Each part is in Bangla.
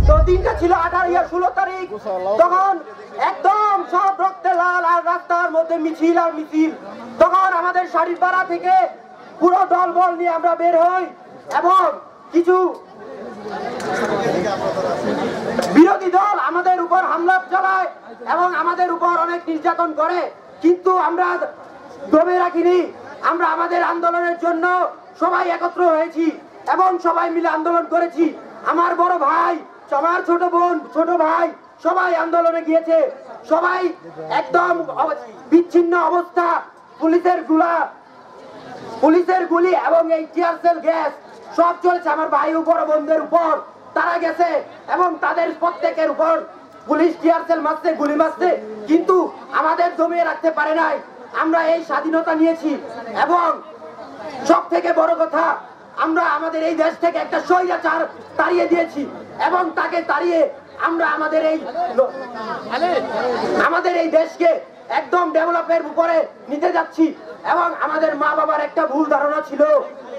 তো দিনটা ছিল 16 তারিখ। তখন একদম সব রক্তে লাল আর রাস্তার মধ্যে মিছিল আর মিছিল। তখন আমাদের শাড়িপাড়া থেকে পুরো দলবল নিয়ে আমরা বের হই এবং কিছু বিরোধী দল আমাদের উপর হামলা চালায় এবং আমাদের উপর অনেক নির্যাতন করে, কিন্তু আমরা দমে রাখিনি। আমরা আমাদের আন্দোলনের জন্য সবাই একত্র হয়েছি এবং সবাই মিলে আন্দোলন করেছি। আমার বড় ভাই, আমার ছোট বোন, ছোট ভাই সবাই আন্দোলনে গিয়েছে। সবাই একদম বিচ্ছিন্ন অবস্থা, পুলিশের গুলি এবং এই টিয়ার সেল গ্যাস সব চলেছে আমার ভাই ও বড় বোনদের উপর। তারা গেছে এবং তাদের প্রত্যেকের উপর পুলিশ টিয়ার সেল মারছে, গুলি মারছে, কিন্তু আমাদের দমিয়ে রাখতে পারে নাই। আমরা এই স্বাধীনতা নিয়েছি এবং সব থেকে বড় কথা, আমরা আমাদের এই দেশ থেকে একটা স্বৈরাচার তাড়িয়ে দিয়েছি এবং তাকে তাড়িয়ে আমরা আমাদের এই দেশকে একদম ডেভেলপের উপরে নিতে যাচ্ছি। এবং আমাদের মা বাবার একটা ভুল ধারণা ছিল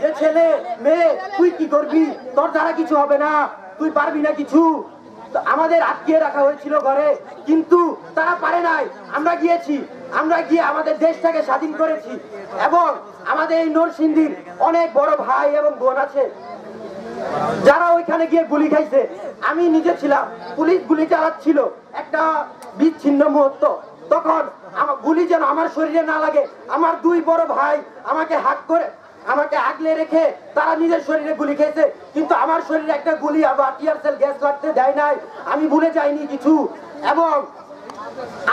যে ছেলে মেয়ে তুই কি করবি, তোর দ্বারা কিছু হবে না, তুই পারবি না কিছু। আমাদের আটকিয়ে রাখা হয়েছিল ঘরে, কিন্তু তারা পারে নাই। আমরা গিয়ে আমাদের দেশটাকে স্বাধীন করেছি এবং আমাদের এই নরসিংদীর অনেক বড় ভাই এবং বোন আছে যারা ওইখানে গিয়ে গুলি খাইছে। আমি নিজে ছিলাম, পুলিশ গুলি চালাচ্ছিল, একটা বিচ্ছিন্ন মুহূর্ত। তখন আমার গুলি যেন আমার শরীরে না লাগে, আমার দুই বড় ভাই আমাকে আগলে রেখে তারা নিজের শরীরে গুলি খেয়েছে, কিন্তু আমার শরীরে একটা গুলি আবার টিয়ার সেল গ্যাস লাগতে দেয় নাই। আমি ভুলে যাইনি কিছু। এবং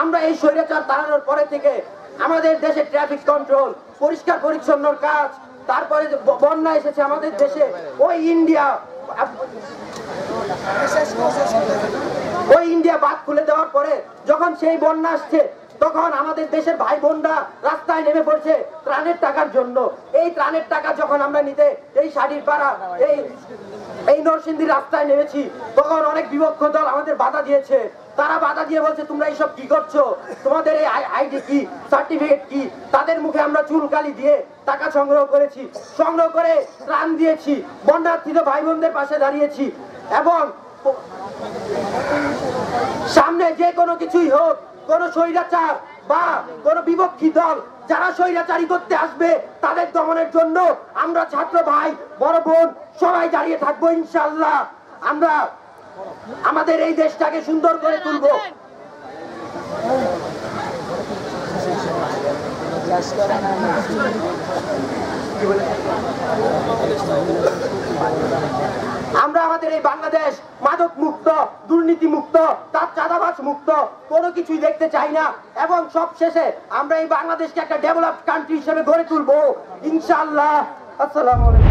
আমরা এই স্বৈরাচার তাড়ানোর পরে থেকে আমাদের দেশে ট্রাফিক কন্ট্রোল, পরিষ্কার পরিচ্ছন্নর কাজ, তারপরে বন্যা এসেছে আমাদের দেশে, ওই ইন্ডিয়া বাঁধ খুলে দেওয়ার পরে যখন সেই বন্যা আসছে, তখন আমাদের দেশের ভাই বোনরা রাস্তায় নেমে পড়ছে ত্রাণের টাকার জন্য। এই ত্রাণের টাকা যখন আমরা নিতে এই শাড়িপাড়া এই নরসিংদীর রাস্তায় নেমেছি, তখন অনেক বিপক্ষ দল আমাদের বাধা দিয়েছে। তারা বাধা দিয়ে বলছে তোমরা এইসব কি করছো, তোমাদের এই আইডি কি, সার্টিফিকেট কি। তাদের মুখে আমরা চুনকালি দিয়ে টাকা সংগ্রহ করেছি, সংগ্রহ করে ত্রাণ দিয়েছি, বন্যার্থিত ভাই বোনদের পাশে দাঁড়িয়েছি। এবং সামনে যে কোনো কিছুই হোক, কোন স্বৈরাচার বা কোন বিপক্ষী দল যারা স্বৈরাচারী করতে আসবে, তাদের দমনের জন্য আমরা ছাত্র ভাই বড় বোন সবাই দাঁড়িয়ে থাকবো ইনশাআল্লাহ। আমরা আমাদের এই দেশটাকে সুন্দর করে তুলব। আমরা আমাদের এই বাংলাদেশ মাদক মুক্ত, দুর্নীতি মুক্ত, তার চাঁদাবাজ মুক্ত কোনো কিছুই দেখতে চাই না। এবং সবশেষে আমরা এই বাংলাদেশকে একটা ডেভেলপড কান্ট্রি হিসেবে গড়ে তুলবো ইনশাআল্লাহ। আসসালামু আলাইকুম।